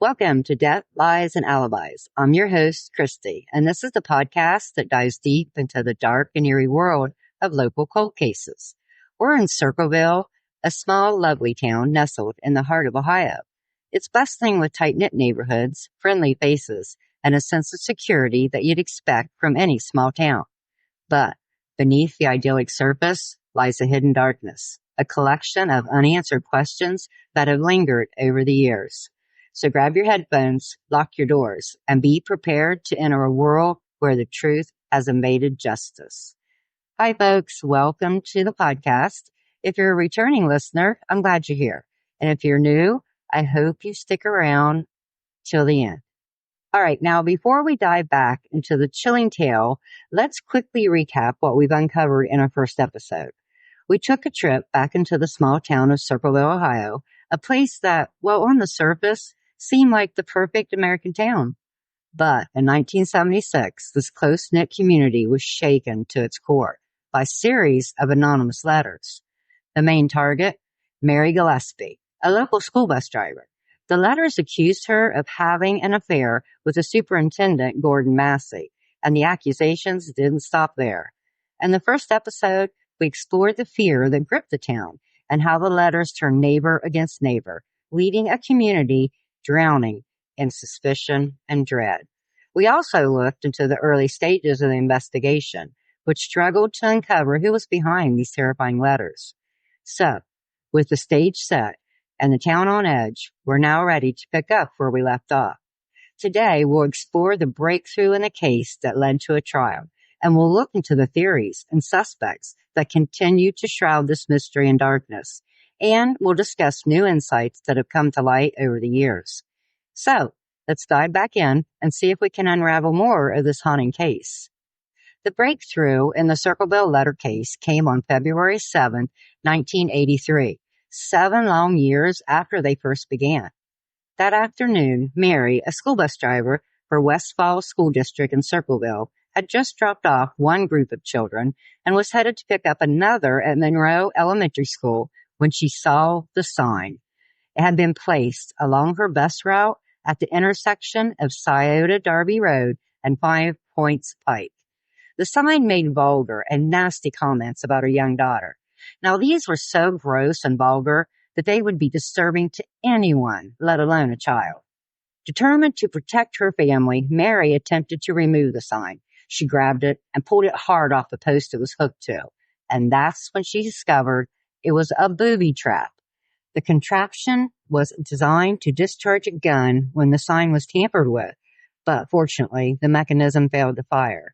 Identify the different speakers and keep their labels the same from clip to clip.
Speaker 1: Welcome to Death, Lies, and Alibis. I'm your host, Christy, and this is the podcast that dives deep into the dark and eerie world of local cold cases. We're in Circleville, a small, lovely town nestled in the heart of Ohio. It's bustling with tight-knit neighborhoods, friendly faces, and a sense of security that you'd expect from any small town. But beneath the idyllic surface lies a hidden darkness, a collection of unanswered questions that have lingered over the years. So grab your headphones, lock your doors, and be prepared to enter a world where the truth has invaded justice. Hi, folks. Welcome to the podcast. If you're a returning listener, I'm glad you're here. And if you're new, I hope you stick around till the end. All right. Now, before we dive back into the chilling tale, let's quickly recap what we've uncovered in our first episode. We took a trip back into the small town of Circleville, Ohio, a place that, well, on the surface, seemed like the perfect American town. But in 1976, this close-knit community was shaken to its core by a series of anonymous letters. The main target, Mary Gillespie, a local school bus driver. The letters accused her of having an affair with the superintendent, Gordon Massey, and the accusations didn't stop there. In the first episode, we explored the fear that gripped the town and how the letters turned neighbor against neighbor, leading a community drowning in suspicion and dread. We also looked into the early stages of the investigation, which struggled to uncover who was behind these terrifying letters. So, with the stage set and the town on edge, we're now ready to pick up where we left off. Today, we'll explore the breakthrough in the case that led to a trial, and we'll look into the theories and suspects that continue to shroud this mystery in darkness. And we'll discuss new insights that have come to light over the years. So, let's dive back in and see if we can unravel more of this haunting case. The breakthrough in the Circleville letter case came on February 7, 1983, 7 long years after they first began. That afternoon, Mary, a school bus driver for West Falls School District in Circleville, had just dropped off one group of children and was headed to pick up another at Monroe Elementary School when she saw the sign. It had been placed along her bus route at the intersection of Scioto Darby Road and 5 Points Pike. The sign made vulgar and nasty comments about her young daughter. Now, these were so gross and vulgar that they would be disturbing to anyone, let alone a child. Determined to protect her family, Mary attempted to remove the sign. She grabbed it and pulled it hard off the post it was hooked to. And that's when she discovered it was a booby-trap. The contraption was designed to discharge a gun when the sign was tampered with, but fortunately, the mechanism failed to fire.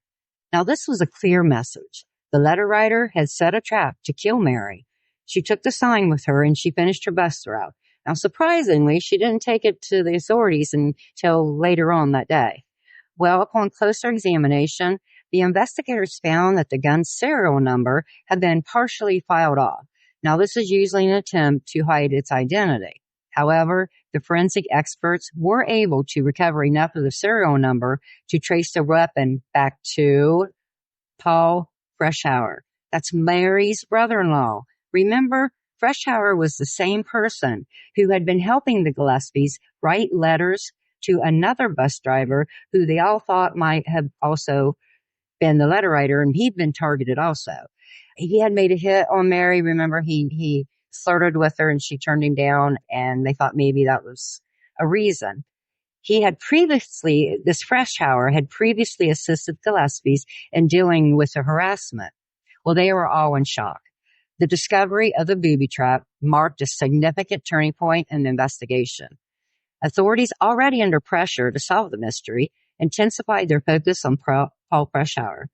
Speaker 1: Now, this was a clear message. The letter writer had set a trap to kill Mary. She took the sign with her and she finished her bus route. Now, surprisingly, she didn't take it to the authorities until later on that day. Well, upon closer examination, the investigators found that the gun's serial number had been partially filed off. Now, this is usually an attempt to hide its identity. However, the forensic experts were able to recover enough of the serial number to trace the weapon back to Paul Freshour. That's Mary's brother-in-law. Remember, Freshour was the same person who had been helping the Gillespies write letters to another bus driver who they all thought might have also been the letter writer, and he'd been targeted also. He had made a hit on Mary. Remember, he flirted with her and she turned him down, and they thought maybe that was a reason. This Freshour had previously assisted Gillespies in dealing with the harassment. Well, they were all in shock. The discovery of the booby trap marked a significant turning point in the investigation. Authorities, already under pressure to solve the mystery, intensified their focus on Paul Freshour.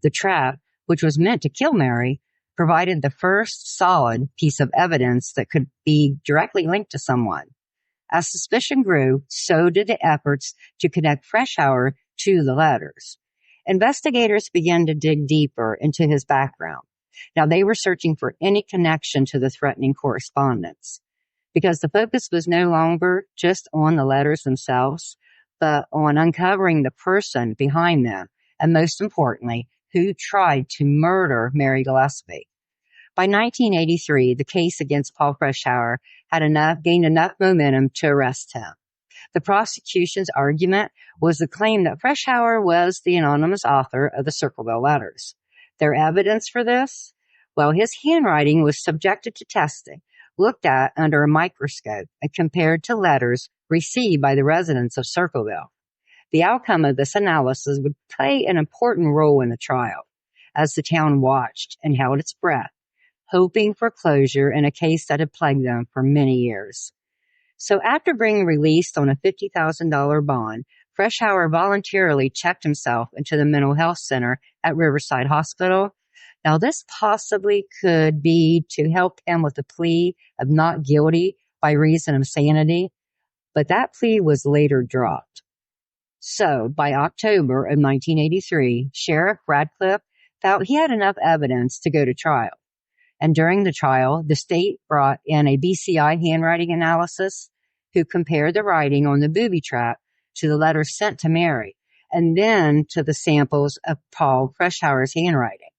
Speaker 1: The trap, which was meant to kill Mary, provided the first solid piece of evidence that could be directly linked to someone. As suspicion grew, so did the efforts to connect Freshour to the letters. Investigators began to dig deeper into his background. Now, they were searching for any connection to the threatening correspondence, because the focus was no longer just on the letters themselves, but on uncovering the person behind them, and most importantly, who tried to murder Mary Gillespie. By 1983, the case against Paul Freshour had gained enough momentum to arrest him. The prosecution's argument was the claim that Freshour was the anonymous author of the Circleville letters. Their evidence for this? Well, his handwriting was subjected to testing, looked at under a microscope, and compared to letters received by the residents of Circleville. The outcome of this analysis would play an important role in the trial, as the town watched and held its breath, hoping for closure in a case that had plagued them for many years. So after being released on a $50,000 bond, Freshour voluntarily checked himself into the mental health center at Riverside Hospital. Now, this possibly could be to help him with the plea of not guilty by reason of sanity, but that plea was later dropped. So, by October of 1983, Sheriff Radcliffe felt he had enough evidence to go to trial. And during the trial, the state brought in a BCI handwriting analysis who compared the writing on the booby-trap to the letters sent to Mary, and then to the samples of Paul Freshour's handwriting.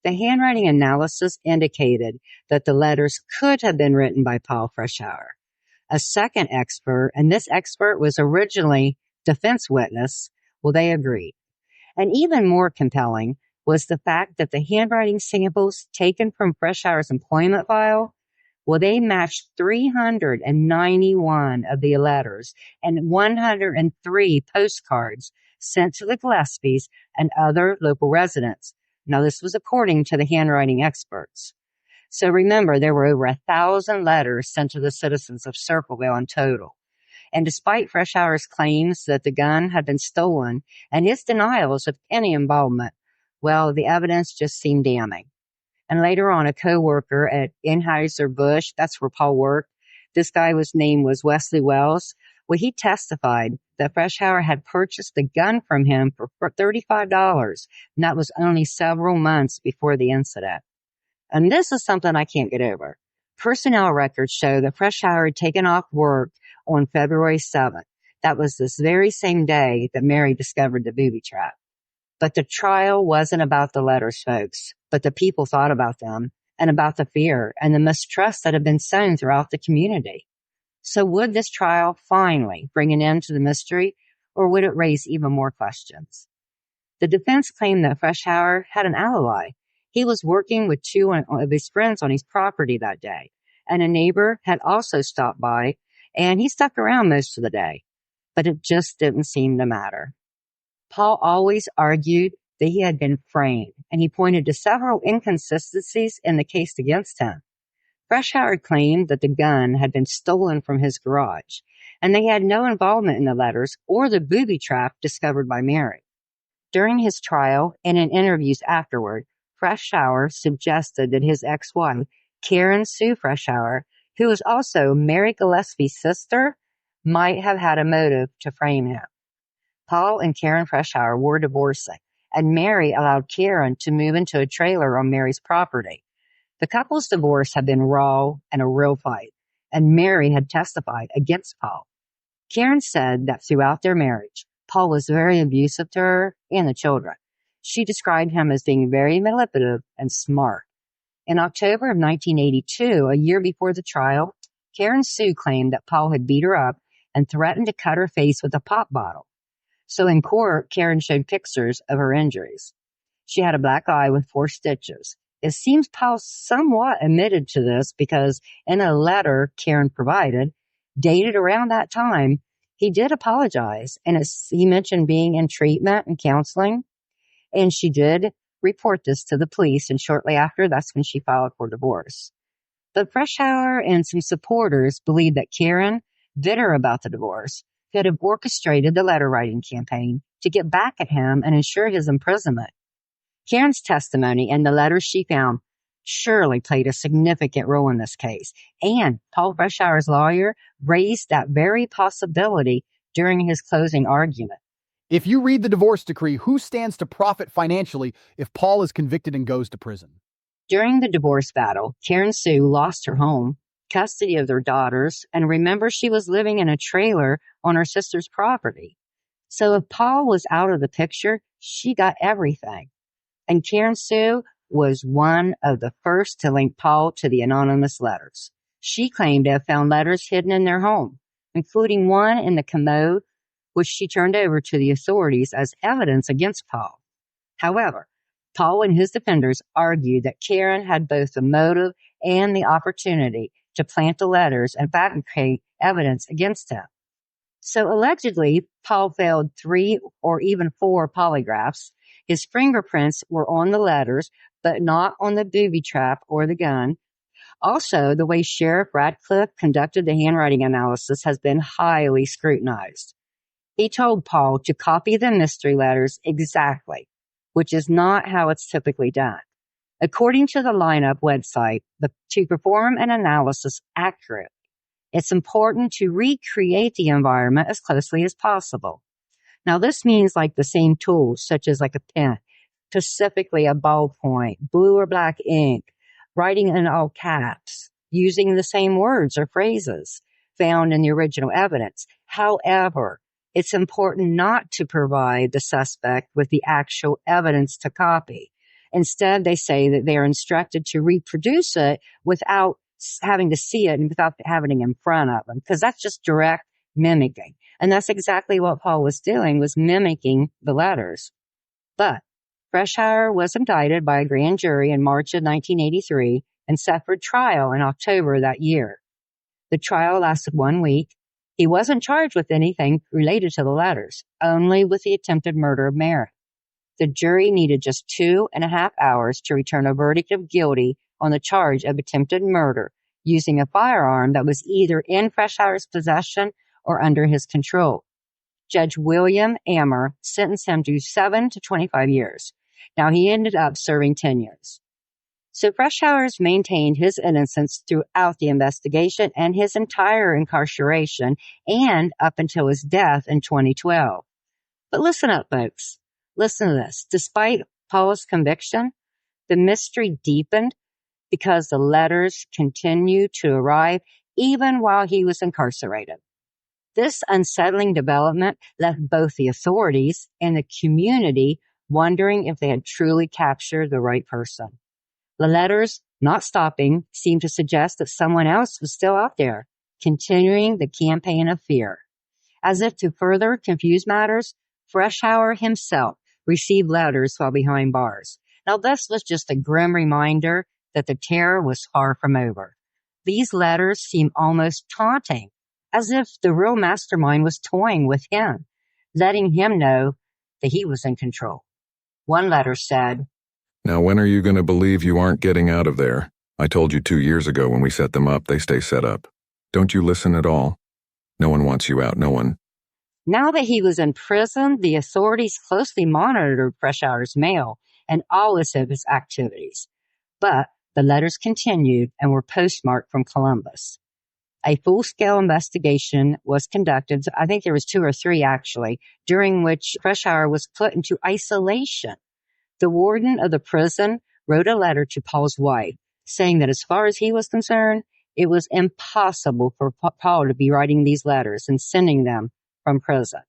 Speaker 1: The handwriting analysis indicated that the letters could have been written by Paul Freshour. A second expert, and this expert was originally defense witness, well, they agreed. And even more compelling was the fact that the handwriting samples taken from Freshour's employment file, well, they matched 391 of the letters and 103 postcards sent to the Gillespies and other local residents. Now, this was according to the handwriting experts. So remember, there were over 1,000 letters sent to the citizens of Circleville in total. And despite Freshour's claims that the gun had been stolen and his denials of any involvement, well, the evidence just seemed damning. And later on, a co-worker at Anheuser-Busch, that's where Paul worked, this guy name was Wesley Wells. Well, he testified that Freshour had purchased the gun from him for $35, and that was only several months before the incident. And this is something I can't get over. Personnel records show that Freshour had taken off work on February 7th. That was this very same day that Mary discovered the booby trap. But the trial wasn't about the letters, folks, but the people thought about them and about the fear and the mistrust that had been sown throughout the community. So would this trial finally bring an end to the mystery, or would it raise even more questions? The defense claimed that Freshour had an alibi. He was working with two of his friends on his property that day, and a neighbor had also stopped by, and he stuck around most of the day. But it just didn't seem to matter. Paul always argued that he had been framed, and he pointed to several inconsistencies in the case against him. Freshour claimed that the gun had been stolen from his garage, and they had no involvement in the letters or the booby trap discovered by Mary. During his trial and in interviews afterward, Freshour suggested that his ex-wife, Karen Sue Freshour, who was also Mary Gillespie's sister, might have had a motive to frame him. Paul and Karen Freshour were divorcing, and Mary allowed Karen to move into a trailer on Mary's property. The couple's divorce had been raw and a real fight, and Mary had testified against Paul. Karen said that throughout their marriage, Paul was very abusive to her and the children. She described him as being very manipulative and smart. In October of 1982, a year before the trial, Karen Sue claimed that Paul had beat her up and threatened to cut her face with a pop bottle. So in court, Karen showed pictures of her injuries. She had a black eye with 4 stitches. It seems Paul somewhat admitted to this because in a letter Karen provided, dated around that time, he did apologize, and he mentioned being in treatment and counseling, and she did report this to the police, and shortly after, that's when she filed for divorce. But Freshour and some supporters believed that Karen, bitter about the divorce, could have orchestrated the letter-writing campaign to get back at him and ensure his imprisonment. Karen's testimony and the letters she found surely played a significant role in this case, and Paul Freshour's lawyer raised that very possibility during his closing argument.
Speaker 2: If you read the divorce decree, who stands to profit financially if Paul is convicted and goes to prison?
Speaker 1: During the divorce battle, Karen Sue lost her home, custody of their daughters, and remember she was living in a trailer on her sister's property. So if Paul was out of the picture, she got everything. And Karen Sue was one of the first to link Paul to the anonymous letters. She claimed to have found letters hidden in their home. including one in the commode, which she turned over to the authorities as evidence against Paul. However, Paul and his defenders argued that Karen had both the motive and the opportunity to plant the letters and fabricate evidence against him. So allegedly, Paul failed 3 or even 4 polygraphs. His fingerprints were on the letters, but not on the booby trap or the gun. Also, the way Sheriff Radcliffe conducted the handwriting analysis has been highly scrutinized. He told Paul to copy the mystery letters exactly, which is not how it's typically done. According to the lineup website, to perform an analysis accurately, it's important to recreate the environment as closely as possible. Now, this means like the same tools, such as like a pen, specifically a ballpoint, blue or black ink, writing in all caps, using the same words or phrases found in the original evidence. However, it's important not to provide the suspect with the actual evidence to copy. Instead, they say that they are instructed to reproduce it without having to see it and without having it in front of them, because that's just direct mimicking. And that's exactly what Paul was doing, was mimicking the letters. But Freshour was indicted by a grand jury in March of 1983 and suffered trial in October that year. The trial lasted 1 week. He wasn't charged with anything related to the letters, only with the attempted murder of Mary. The jury needed just 2.5 hours to return a verdict of guilty on the charge of attempted murder using a firearm that was either in Freshour's possession or under his control. Judge William Ammer sentenced him to 7 to 25 years. Now, he ended up serving 10 years. So Freshour's maintained his innocence throughout the investigation and his entire incarceration and up until his death in 2012. But listen up, folks. Listen to this. Despite Paul's conviction, the mystery deepened because the letters continued to arrive even while he was incarcerated. This unsettling development left both the authorities and the community wondering if they had truly captured the right person. The letters, not stopping, seemed to suggest that someone else was still out there, continuing the campaign of fear. As if to further confuse matters, Freshour himself received letters while behind bars. Now, this was just a grim reminder that the terror was far from over. These letters seem almost taunting, as if the real mastermind was toying with him, letting him know that he was in control. One letter said,
Speaker 3: "Now when are you going to believe you aren't getting out of there? I told you 2 years ago when we set them up, they stay set up. Don't you listen at all? No one wants you out, no one."
Speaker 1: Now that he was in prison, the authorities closely monitored Freshour's mail and all of his activities. But the letters continued and were postmarked from Columbus. A full-scale investigation was conducted. I think there was 2 or 3 actually, during which Freshour was put into isolation. The warden of the prison wrote a letter to Paul's wife saying that as far as he was concerned, it was impossible for Paul to be writing these letters and sending them from prison.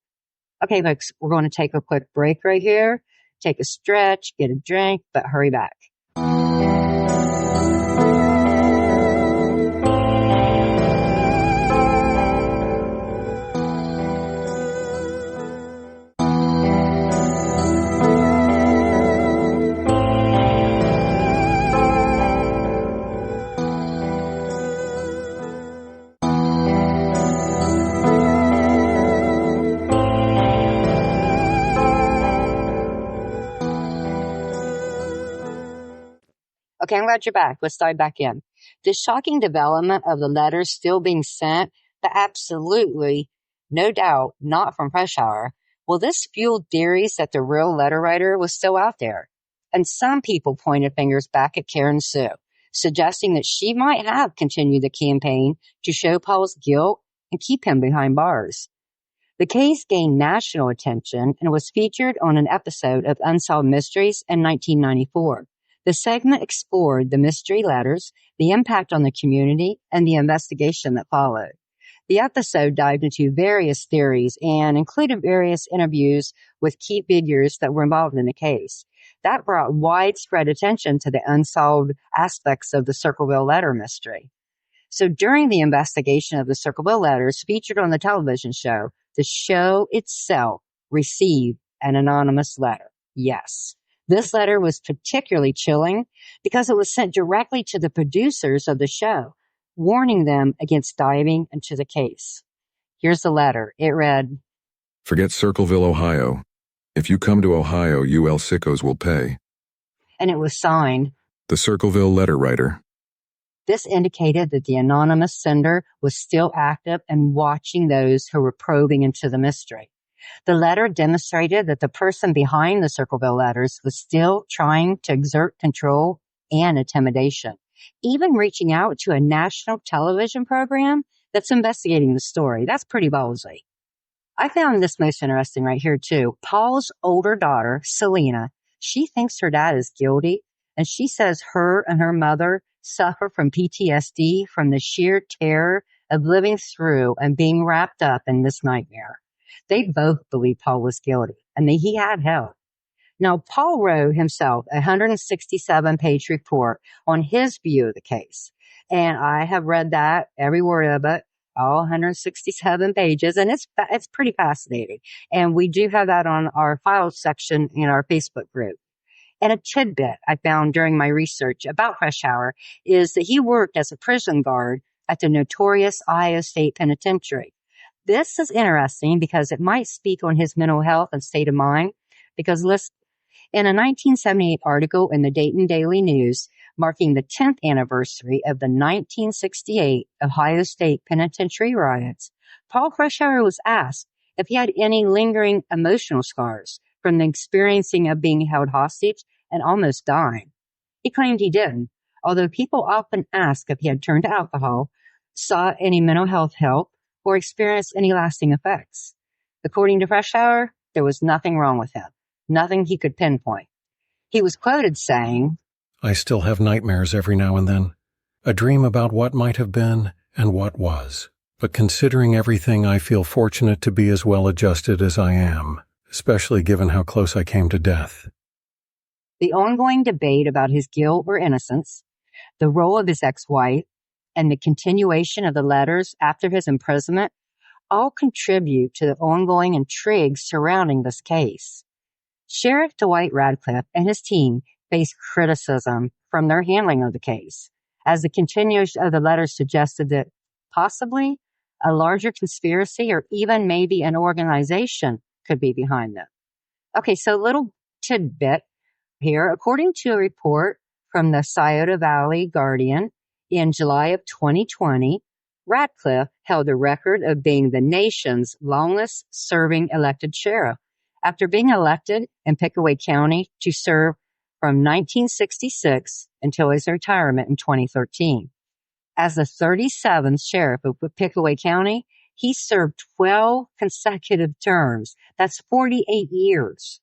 Speaker 1: Okay, folks, we're going to take a quick break right here, take a stretch, get a drink, but hurry back. Okay, I'm glad you're back. Let's dive back in. The shocking development of the letters still being sent, but absolutely, no doubt, not from Freshour. Well, this fueled theories that the real letter writer was still out there. And some people pointed fingers back at Karen Sue, suggesting that she might have continued the campaign to show Paul's guilt and keep him behind bars. The case gained national attention and was featured on an episode of Unsolved Mysteries in 1994. The segment explored the mystery letters, the impact on the community, and the investigation that followed. The episode dived into various theories and included various interviews with key figures that were involved in the case. That brought widespread attention to the unsolved aspects of the Circleville letter mystery. So during the investigation of the Circleville letters featured on the television show, the show itself received an anonymous letter. Yes. This letter was particularly chilling because it was sent directly to the producers of the show, warning them against diving into the case. Here's the letter. It read,
Speaker 3: Forget Circleville, Ohio. If you come to Ohio, you El Sickos will pay.
Speaker 1: And it was signed,
Speaker 3: The Circleville letter writer.
Speaker 1: This indicated that the anonymous sender was still active and watching those who were probing into the mystery. The letter demonstrated that the person behind the Circleville letters was still trying to exert control and intimidation, even reaching out to a national television program that's investigating the story. That's pretty ballsy. I found this most interesting right here, too. Paul's older daughter, Selena, she thinks her dad is guilty, and she says her and her mother suffer from PTSD from the sheer terror of living through and being wrapped up in this nightmare. They both believe Paul was guilty and that he had help. Now, Paul wrote himself a 167-page report on his view of the case, and I have read that, every word of it, all 167 pages, and it's pretty fascinating. And we do have that on our files section in our Facebook group. And a tidbit I found during my research about Freshour is that he worked as a prison guard at the notorious Ohio State Penitentiary. This is interesting because it might speak on his mental health and state of mind. Because listen, in a 1978 article in the Dayton Daily News marking the 10th anniversary of the 1968 Ohio State Penitentiary riots, Paul Freshour was asked if he had any lingering emotional scars from the experiencing of being held hostage and almost dying. He claimed he didn't, although people often ask if he had turned to alcohol, sought any mental health help, or experienced any lasting effects. According to Freshour, there was nothing wrong with him, nothing he could pinpoint. He was quoted saying,
Speaker 4: I still have nightmares every now and then, a dream about what might have been and what was. But considering everything, I feel fortunate to be as well adjusted as I am, especially given how close I came to death.
Speaker 1: The ongoing debate about his guilt or innocence, the role of his ex-wife, and the continuation of the letters after his imprisonment all contribute to the ongoing intrigue surrounding this case. Sheriff Dwight Radcliffe and his team faced criticism from their handling of the case, as the continuation of the letters suggested that possibly a larger conspiracy or even maybe an organization could be behind them. Okay, so little tidbit here. According to a report from the Scioto Valley Guardian, in July of 2020, Radcliffe held the record of being the nation's longest-serving elected sheriff after being elected in Pickaway County to serve from 1966 until his retirement in 2013. As the 37th sheriff of Pickaway County, he served 12 consecutive terms. That's 48 years.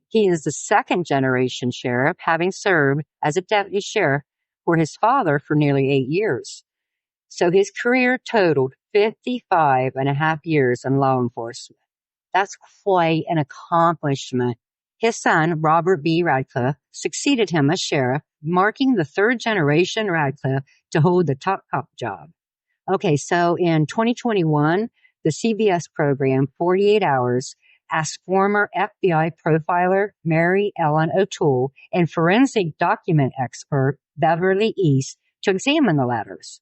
Speaker 1: He is the second-generation sheriff, having served as a deputy sheriff for his father for nearly 8 years. So his career totaled 55 and a half years in law enforcement. That's quite an accomplishment. His son, Robert B. Radcliffe, succeeded him as sheriff, marking the third-generation Radcliffe to hold the top cop job. Okay, so in 2021, the CBS program 48 Hours asked former FBI profiler Mary Ellen O'Toole and forensic document expert Beverly East to examine the letters.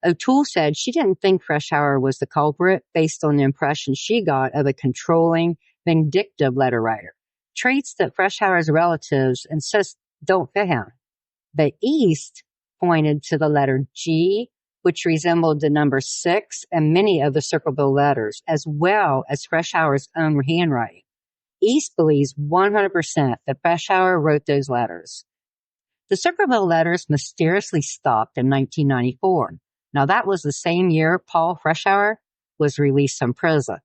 Speaker 1: O'Toole said she didn't think Freshour was the culprit based on the impression she got of a controlling, vindictive letter writer, traits that Freshour's relatives insist don't fit him. But East pointed to the letter G, which resembled the number 6 and many of the Circleville letters, as well as Freshour's own handwriting. East believes 100% that Freshour wrote those letters. The Circleville letters mysteriously stopped in 1994. Now, that was the same year Paul Freshour was released from prison.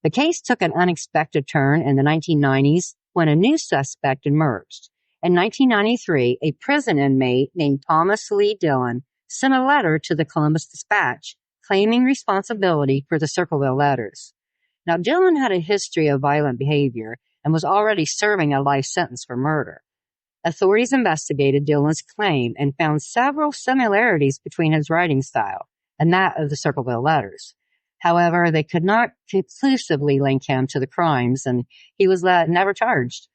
Speaker 1: The case took an unexpected turn in the 1990s when a new suspect emerged. In 1993, a prison inmate named Thomas Lee Dillon sent a letter to the Columbus Dispatch claiming responsibility for the Circleville letters. Now, Dillon had a history of violent behavior and was already serving a life sentence for murder. Authorities investigated Dillon's claim and found several similarities between his writing style and that of the Circleville letters. However, they could not conclusively link him to the crimes, and he was never charged.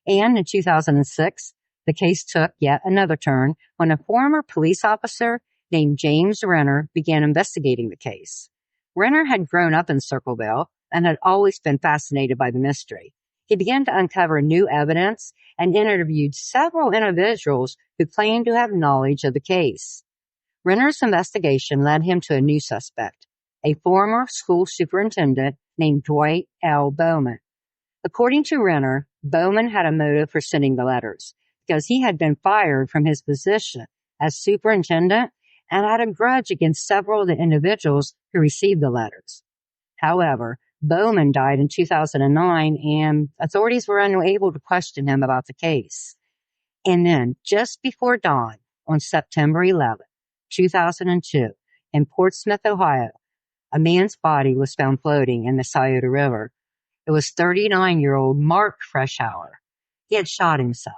Speaker 1: And in 2006, the case took yet another turn when a former police officer named James Renner began investigating the case. Renner had grown up in Circleville and had always been fascinated by the mystery. He began to uncover new evidence and interviewed several individuals who claimed to have knowledge of the case. Renner's investigation led him to a new suspect, a former school superintendent named Dwight L. Bowman. According to Renner, Bowman had a motive for sending the letters because he had been fired from his position as superintendent and had a grudge against several of the individuals who received the letters. However, Bowman died in 2009, and authorities were unable to question him about the case. And then, just before dawn, on September 11, 2002, in Portsmouth, Ohio, a man's body was found floating in the Scioto River. It was 39-year-old Mark Freshour. He had shot himself.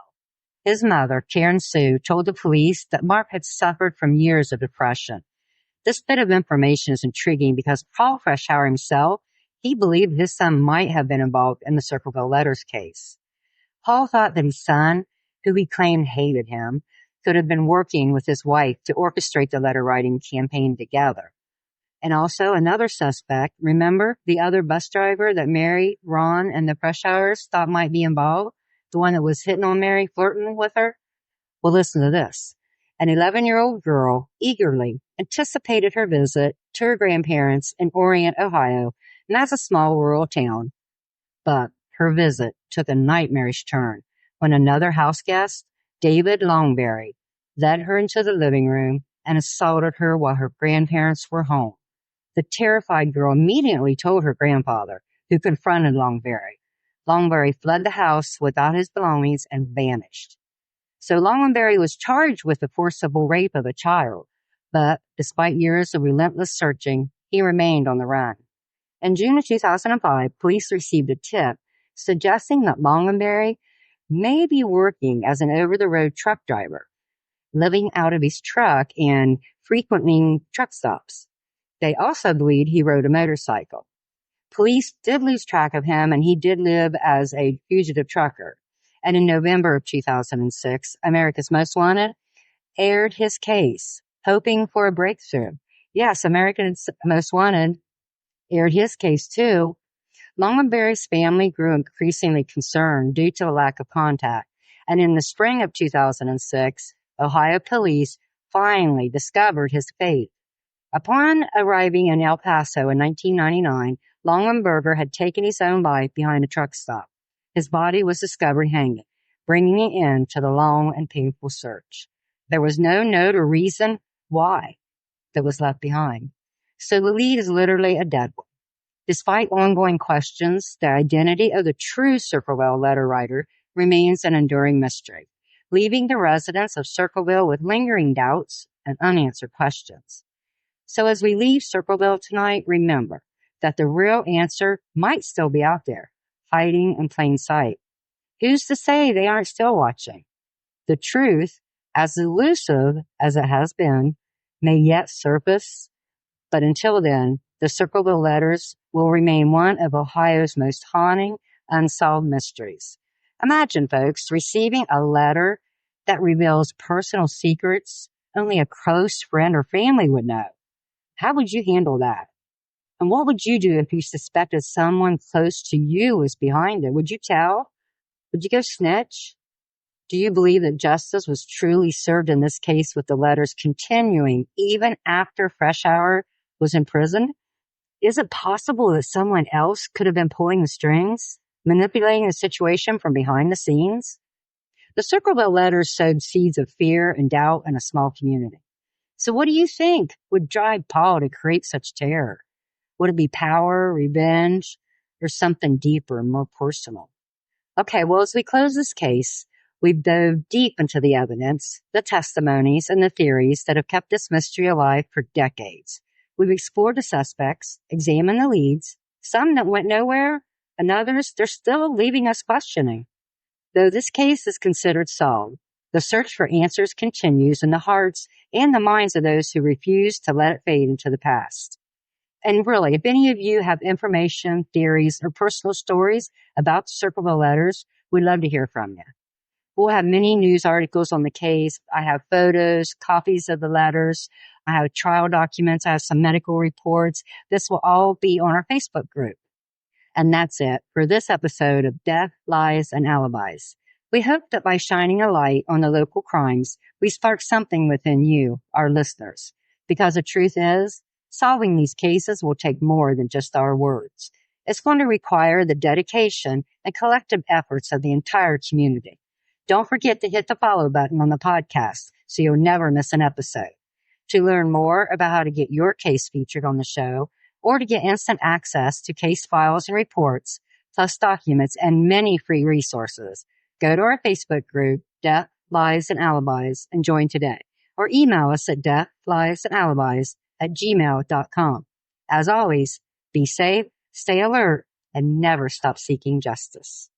Speaker 1: His mother, Karen Sue, told the police that Mark had suffered from years of depression. This bit of information is intriguing because Paul Freshour himself, he believed his son might have been involved in the Circleville letters case. Paul thought that his son, who he claimed hated him, could have been working with his wife to orchestrate the letter-writing campaign together. And also another suspect, remember the other bus driver that Mary, Ron, and the Freshours thought might be involved? The one that was hitting on Mary, flirting with her? Well, listen to this. An 11-year-old girl eagerly anticipated her visit to her grandparents in Orient, Ohio, and that's a small rural town. But her visit took a nightmarish turn when another house guest, David Longberry, led her into the living room and assaulted her while her grandparents were home. The terrified girl immediately told her grandfather, who confronted Longberry. Longberry fled the house without his belongings and vanished. So Longberry was charged with the forcible rape of a child, but despite years of relentless searching, he remained on the run. In June of 2005, police received a tip suggesting that Longberry may be working as an over-the-road truck driver, living out of his truck and frequenting truck stops. They also believed he rode a motorcycle. Police did lose track of him, and he did live as a fugitive trucker. And in November of 2006, America's Most Wanted aired his case, hoping for a breakthrough. Yes, America's Most Wanted aired his case too. Longberry's family grew increasingly concerned due to a lack of contact. And in the spring of 2006, Ohio police finally discovered his fate. Upon arriving in El Paso in 1999, Longenberger had taken his own life behind a truck stop. His body was discovered hanging, bringing an end to the long and painful search. There was no note or reason why that was left behind. So the lead is literally a dead one. Despite ongoing questions, the identity of the true Circleville letter writer remains an enduring mystery, leaving the residents of Circleville with lingering doubts and unanswered questions. So as we leave Circleville tonight, remember that the real answer might still be out there, hiding in plain sight. Who's to say they aren't still watching? The truth, as elusive as it has been, may yet surface, but until then, the Circleville letters will remain one of Ohio's most haunting, unsolved mysteries. Imagine, folks, receiving a letter that reveals personal secrets only a close friend or family would know. How would you handle that? And what would you do if you suspected someone close to you was behind it? Would you tell? Would you go snitch? Do you believe that justice was truly served in this case with the letters continuing even after Freshour was in prison? Is it possible that someone else could have been pulling the strings, manipulating the situation from behind the scenes? The Circleville letters sowed seeds of fear and doubt in a small community. So what do you think would drive Paul to create such terror? Would it be power, revenge, or something deeper and more personal? Okay, well, as we close this case, we've dove deep into the evidence, the testimonies, and the theories that have kept this mystery alive for decades. We've explored the suspects, examined the leads, some that went nowhere, and others, they're still leaving us questioning. Though this case is considered solved, the search for answers continues in the hearts and the minds of those who refuse to let it fade into the past. And really, if any of you have information, theories, or personal stories about the Circleville letters, we'd love to hear from you. We'll have many news articles on the case. I have photos, copies of the letters. I have trial documents. I have some medical reports. This will all be on our Facebook group. And that's it for this episode of Death, Lies, and Alibis. We hope that by shining a light on the local crimes, we spark something within you, our listeners. Because the truth is, solving these cases will take more than just our words. It's going to require the dedication and collective efforts of the entire community. Don't forget to hit the follow button on the podcast so you'll never miss an episode. To learn more about how to get your case featured on the show, or to get instant access to case files and reports, plus documents and many free resources, go to our Facebook group, Death, Lies, and Alibis, and join today. Or email us at deathliesandalibis@gmail.com. As always, be safe, stay alert, and never stop seeking justice.